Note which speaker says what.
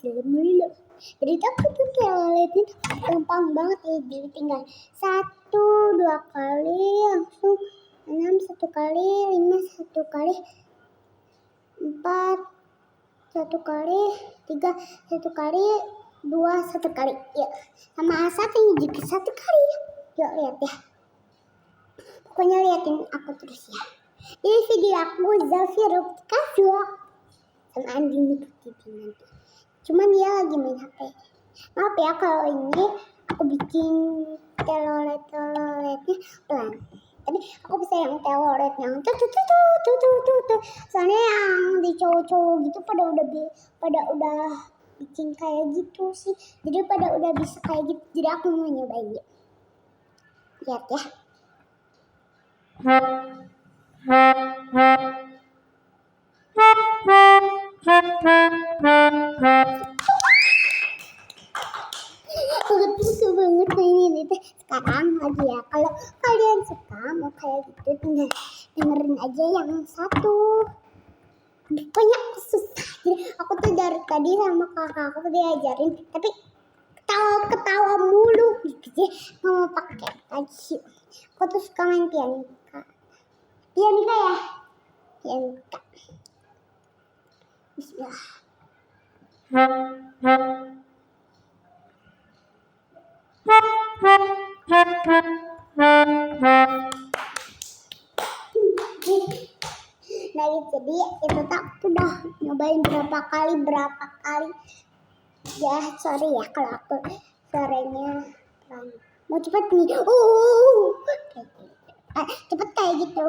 Speaker 1: dalam mulu. Jadi aku tuh toiletnya gampang banget ya, jadi tinggal 1-2 kali langsung 6, 1 kali 5, 1 kali 4, 1 kali 3, 1 kali 2, 1 kali ya, sama satunya juga 1 kali ya. Yuk lihat ya, pokoknya liatin aku terus ya. Ini video aku Zafira Kavio sama Andi Putiti nanti. Cuman dia lagi main HP. Maaf ya kalau ini aku bikin telolet-teloletnya pelan. Tapi aku bisa yang telolet yang tuh. Soalnya yang di cowok-cowok gitu pada udah bikin kayak gitu sih. Jadi pada udah bisa kayak gitu. Jadi aku mau nyobain ya. Lihat ya. Suka banget mainin itu sekarang lagi ya. Kalau kalian suka mau kayak gitu, tinggal dengerin aja yang satu. Pokoknya susah. Jadi aku tuh dari tadi sama kakak aku tuh diajarin, tapi ketawa mulu gitu. Jadi mau pakai lagi. Aku tuh suka main pianika. Pianika ya. Pianika. Bismillah. Nah jadi itu tak udah nyobain berapa kali ya. Sorry ya kalau aku suaranya mau cepet nih. Cepet kayak gitu.